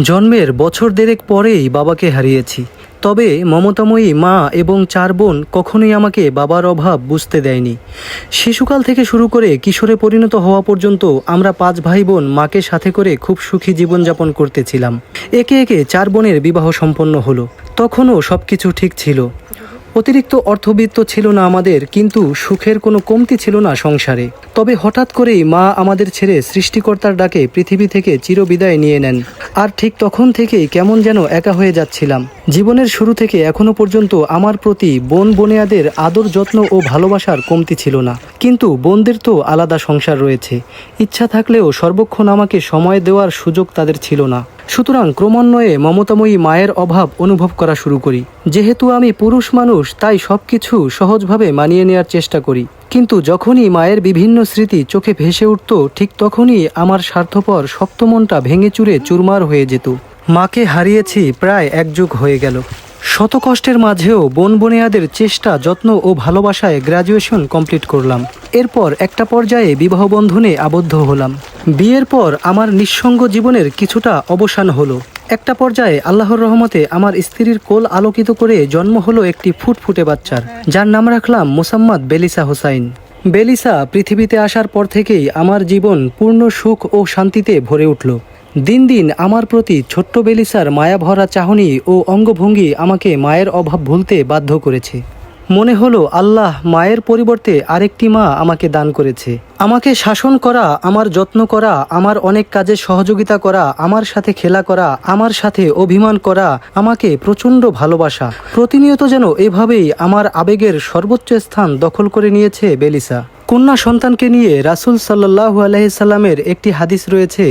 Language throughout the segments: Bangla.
জন্মের বছর দেড়েক পরেই বাবাকে হারিয়েছি। তবে মমতাময়ী মা এবং 4 বোন কখনোই আমাকে বাবার অভাব বুঝতে দেয়নি। শিশুকাল থেকে শুরু করে কিশোরে পরিণত হওয়া পর্যন্ত আমরা 5 ভাই বোন মাকে সাথে করে খুব সুখী জীবনযাপন করতেছিলাম। একে একে 4 বোনের বিবাহ সম্পন্ন হলো। তখনও সব কিছু ঠিক ছিল। অতিরিক্ত অর্থবিত্ত ছিল না আমাদের, কিন্তু সুখের কোনো কমতি ছিল না সংসারে। তবে হঠাৎ করেই মা আমাদের ছেড়ে সৃষ্টিকর্তার ডাকে পৃথিবী থেকে চিরবিদায় নিয়ে নেন। আর ঠিক তখন থেকেই কেমন যেন একা হয়ে যাচ্ছিলাম। জীবনের শুরু থেকে এখনো পর্যন্ত আমার প্রতি বোন বোনেয়াদের আদর যত্ন ও ভালোবাসার কমতি ছিল না। কিন্তু বোনদের তো আলাদা সংসার রয়েছে, ইচ্ছা থাকলেও সর্বক্ষণ আমাকে সময় দেওয়ার সুযোগ তাদের ছিল না। সুতরাং ক্রমান্বয়ে মমতাময়ী মায়ের অভাব অনুভব করা শুরু করি। যেহেতু আমি পুরুষ মানুষ, তাই সবকিছু সহজভাবে মানিয়ে নেওয়ার চেষ্টা করি। কিন্তু যখনই মায়ের বিভিন্ন স্মৃতি চোখে ভেসে উঠত, ঠিক তখনই আমার স্বার্থপর শক্ত মনটা ভেঙে চুরে চুরমার হয়ে যেত। মাকে হারিয়েছি প্রায় 1 যুগ হয়ে গেল। শত কষ্টের মাঝেও বোন বোনেয়াদের চেষ্টা, যত্ন ও ভালোবাসায় গ্র্যাজুয়েশন কমপ্লিট করলাম। এরপর একটা পর্যায়ে বিবাহ বন্ধনে আবদ্ধ হলাম। বিয়ের পর আমার নিঃসঙ্গ জীবনের কিছুটা অবসান হলো। একটা পর্যায়ে আল্লাহর রহমতে আমার স্ত্রীর কোল আলোকিত করে জন্ম হলো একটি ফুটফুটে বাচ্চার, যার নাম রাখলাম মোসাম্মদ বেলিসা হোসাইন। বেলিসা পৃথিবীতে আসার পর থেকেই আমার জীবন পূর্ণ সুখ ও শান্তিতে ভরে উঠল। দিন দিন আমার প্রতি ছোট্ট বেলিসার মায়াভরা চাহনি ও অঙ্গভঙ্গি আমাকে মায়ের অভাব ভুলতে বাধ্য করেছে। মনে হলো আল্লাহ মায়ের পরিবর্তে আরেকটি মা আমাকে দান করেছে। আমাকে শাসন করা, আমার যত্ন করা, আমার অনেক কাজে সহযোগিতা করা, আমার সাথে খেলা করা, আমার সাথে অভিমান করা, আমাকে প্রচণ্ড ভালোবাসা। প্রতিনিয়ত যেন এভাবেই আমার আবেগের সর্বোচ্চ স্থান দখল করে নিয়েছে বেলিসা। কন্যা সন্তানকে নিয়ে রাসূল সাল্লাল্লাহু আলাইহি সাল্লামের একটি হাদিস রয়েছে,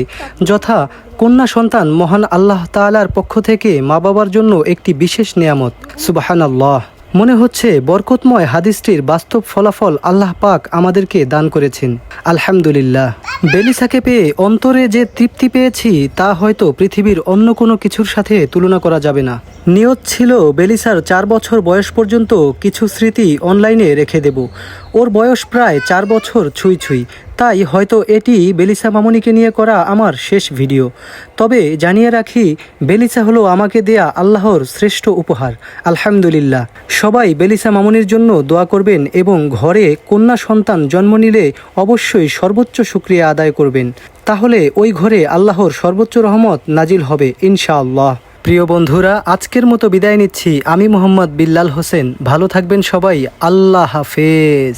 যথা কন্যা সন্তান মহান আল্লাহ তাআলার পক্ষ থেকে মা বাবার জন্য একটি বিশেষ নিয়ামত। সুবহানাল্লাহ। মনে হচ্ছে বরকতময় হাদিসটির বাস্তব ফলাফল আল্লাহ পাক আমাদেরকে দান করেছেন। আলহামদুলিল্লাহ। বেলিসাকে পেয়ে অন্তরে যে তৃপ্তি পেয়েছি, তা হয়তো পৃথিবীর অন্য কোনো কিছুর সাথে তুলনা করা যাবে না। নিয়ত ছিল বেলিসার 4 বছর বয়স পর্যন্ত কিছু স্মৃতি অনলাইনে রেখে দেব। ওর বয়স প্রায় 4 বছর ছুঁই ছুঁই, তাই হয়তো এটি বেলিসা মামুনিকে নিয়ে করা আমার শেষ ভিডিও। তবে জানিয়ে রাখি, বেলিসা হলো আমাকে দেয়া আল্লাহর শ্রেষ্ঠ উপহার। আলহামদুলিল্লাহ। সবাই বেলিসা মামুনির জন্য দোয়া করবেন এবং ঘরে কন্যা সন্তান জন্ম নিলে অবশ্যই সর্বোচ্চ শুকরিয়া আদায় করবেন। তাহলে ওই ঘরে আল্লাহর সর্বোচ্চ রহমত নাজিল হবে ইনশাআল্লাহ। প্রিয় বন্ধুরা, আজকের মতো বিদায় নিচ্ছি। আমি মোহাম্মদ বিল্লাল হোসেন। ভালো থাকবেন সবাই। আল্লাহ হাফেজ।